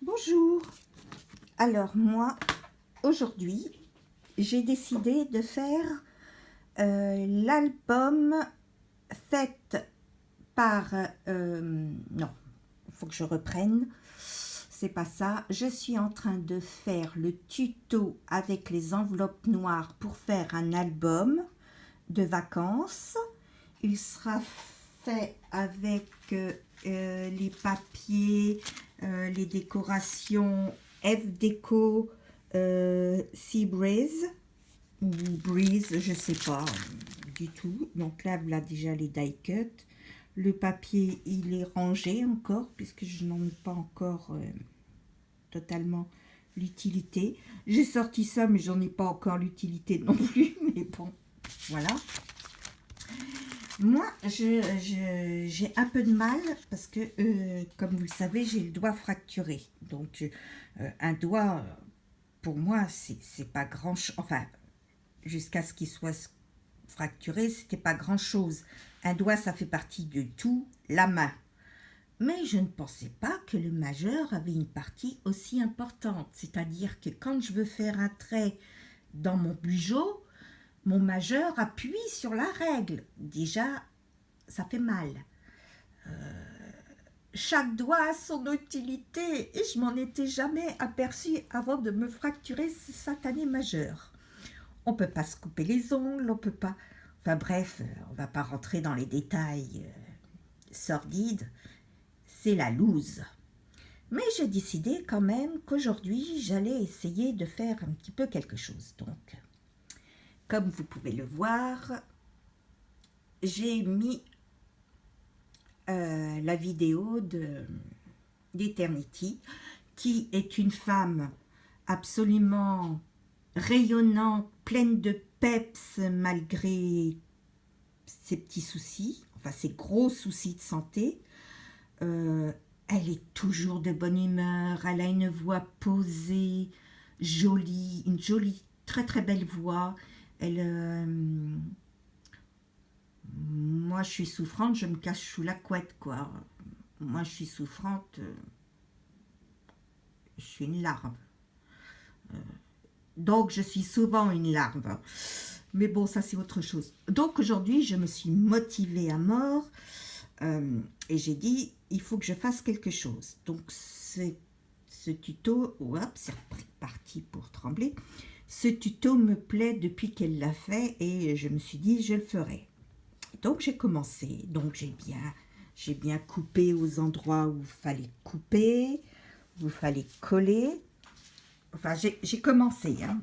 Bonjour. Alors moi, aujourd'hui, j'ai décidé de faire l'album fait par... non, il faut que je reprenne. C'est pas ça. Je suis en train de faire le tuto avec les enveloppes noires pour faire un album de vacances. Il sera fait avec les papiers, les décorations F-Déco Sea Breeze ou Breeze, je sais pas du tout. Donc là, voilà déjà les die cut. Le papier, il est rangé encore puisque je n'en ai pas encore totalement l'utilité. J'ai sorti ça, mais j'en ai pas encore l'utilité non plus. Mais bon, voilà. Moi, j'ai un peu de mal parce que, comme vous le savez, j'ai le doigt fracturé. Donc, un doigt, pour moi, c'est pas grand-chose. Enfin, jusqu'à ce qu'il soit fracturé, c'était pas grand-chose. Un doigt, ça fait partie de tout, la main. Mais je ne pensais pas que le majeur avait une partie aussi importante. C'est-à-dire que quand je veux faire un trait dans mon bugeot, mon majeur appuie sur la règle. Déjà, ça fait mal. Chaque doigt a son utilité et je m'en étais jamais aperçue avant de me fracturer ce satané majeur. On peut pas se couper les ongles, on peut pas... Enfin bref, on va pas rentrer dans les détails sordides. C'est la loose. Mais j'ai décidé quand même qu'aujourd'hui, j'allais essayer de faire un petit peu quelque chose. Donc, comme vous pouvez le voir, j'ai mis la vidéo d'Eternity, qui est une femme absolument rayonnante, pleine de peps malgré ses petits soucis, enfin ses gros soucis de santé. Elle est toujours de bonne humeur, elle a une voix posée, jolie, une jolie, très très belle voix. Moi je suis souffrante, je me cache sous la couette, quoi. Moi je suis souffrante, je suis une larve. Donc je suis souvent une larve. Mais bon, ça c'est autre chose. Donc aujourd'hui, je me suis motivée à mort et j'ai dit, il faut que je fasse quelque chose. Donc ce tuto, hop, c'est parti pour trembler. Ce tuto me plaît depuis qu'elle l'a fait et je me suis dit, je le ferai. Donc j'ai commencé. Donc j'ai bien coupé aux endroits où il fallait couper, où il fallait coller. Enfin, j'ai commencé, hein.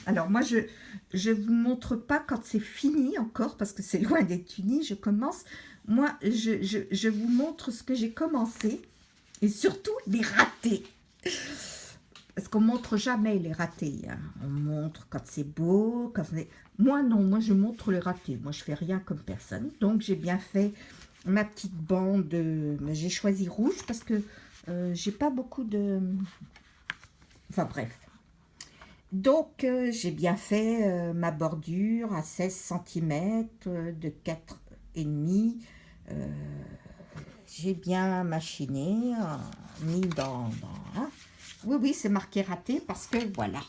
Alors moi, je vous montre pas quand c'est fini encore, parce que c'est loin d'être fini, je commence. Moi, je vous montre ce que j'ai commencé, et surtout les ratés. Parce qu'on montre jamais les ratés, hein. On montre quand c'est beau, quand c'est... Moi non, moi je montre les ratés. Moi je fais rien comme personne. Donc j'ai bien fait ma petite bande. J'ai choisi rouge parce que j'ai pas beaucoup de... Enfin bref. Donc, j'ai bien fait ma bordure à 16 cm de 4,5. Euh, j'ai bien machiné, mis hein. Oui, oui, c'est marqué raté parce que voilà.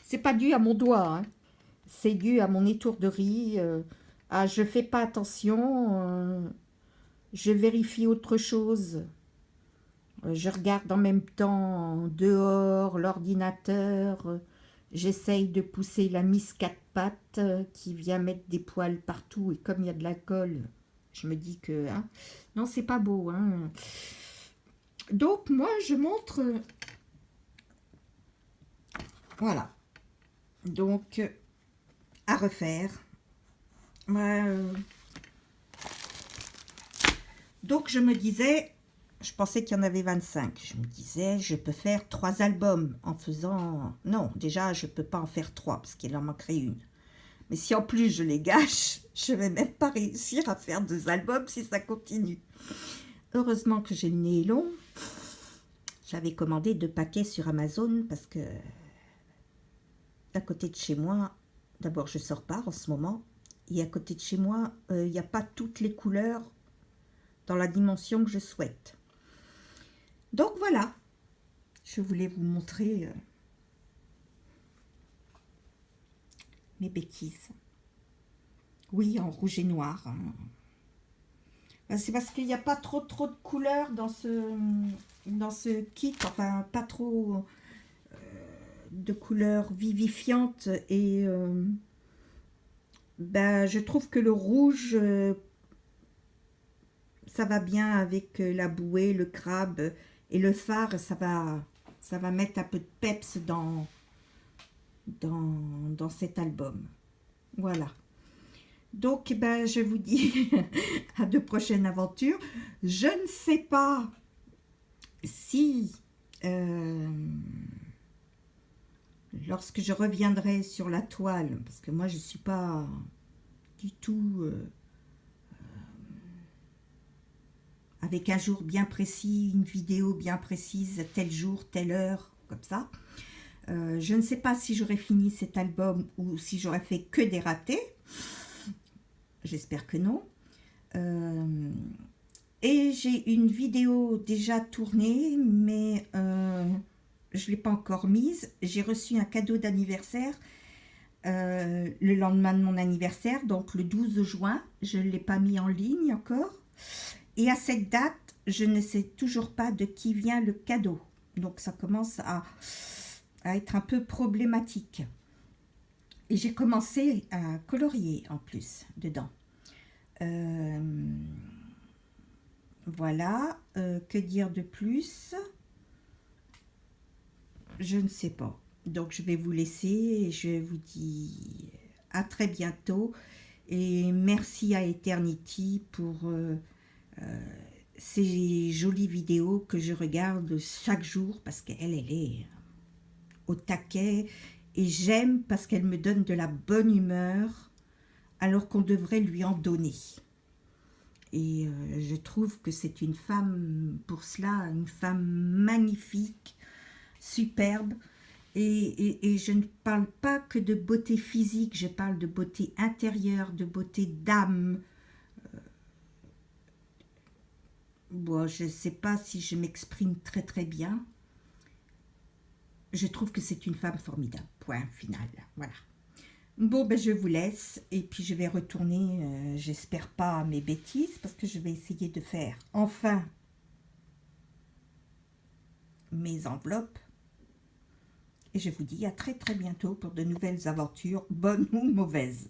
C'est pas dû à mon doigt, hein. C'est dû à mon étourderie. Je fais pas attention. Je vérifie autre chose. Je regarde en même temps dehors l'ordinateur. J'essaye de pousser la Miss Quatre Pattes qui vient mettre des poils partout. Et comme il y a de la colle, je me dis que... Hein, non, c'est pas beau. Hein. Donc, moi, je montre... Voilà. Donc, à refaire. Donc, je me disais... Je pensais qu'il y en avait 25. Je me disais, je peux faire 3 albums en faisant... Non, déjà, je ne peux pas en faire 3 parce qu'il en manquerait une. Mais si en plus je les gâche, je ne vais même pas réussir à faire 2 albums si ça continue. Heureusement que j'ai le nez long. J'avais commandé 2 paquets sur Amazon parce que à côté de chez moi, d'abord je ne sors pas en ce moment, et à côté de chez moi, il n'y a pas toutes les couleurs dans la dimension que je souhaite. Donc voilà, je voulais vous montrer mes bêtises. Oui, en rouge et noir. Hein. Ben, c'est parce qu'il n'y a pas trop de couleurs dans ce kit, enfin pas trop de couleurs vivifiantes et ben, je trouve que le rouge ça va bien avec la bouée, le crabe et le phare, ça va mettre un peu de peps dans cet album. Voilà. Donc, ben, je vous dis à de prochaines aventures. Je ne sais pas si, lorsque je reviendrai sur la toile, parce que moi, je ne suis pas du tout avec un jour bien précis, une vidéo bien précise, tel jour, telle heure, comme ça. Je ne sais pas si j'aurais fini cet album ou si j'aurais fait que des ratés. J'espère que non. Et j'ai une vidéo déjà tournée, mais je ne l'ai pas encore mise. J'ai reçu un cadeau d'anniversaire le lendemain de mon anniversaire, donc le 12 juin. Je ne l'ai pas mis en ligne encore. Et à cette date, je ne sais toujours pas de qui vient le cadeau. Donc ça commence à être un peu problématique. Et j'ai commencé à colorier en plus dedans. Voilà, que dire de plus? Je ne sais pas. Donc je vais vous laisser et je vous dis à très bientôt. Et merci à Eternity pour ces jolies vidéos que je regarde chaque jour parce qu'elle est au taquet et j'aime parce qu'elle me donne de la bonne humeur alors qu'on devrait lui en donner. Et je trouve que c'est une femme, pour cela, une femme magnifique, superbe. Et je ne parle pas que de beauté physique, je parle de beauté intérieure, de beauté d'âme. Bon, je ne sais pas si je m'exprime très très bien. Je trouve que c'est une femme formidable. Point final. Voilà. Bon, ben je vous laisse et puis je vais retourner, j'espère pas à mes bêtises, parce que je vais essayer de faire enfin mes enveloppes. Et je vous dis à très très bientôt pour de nouvelles aventures, bonnes ou mauvaises.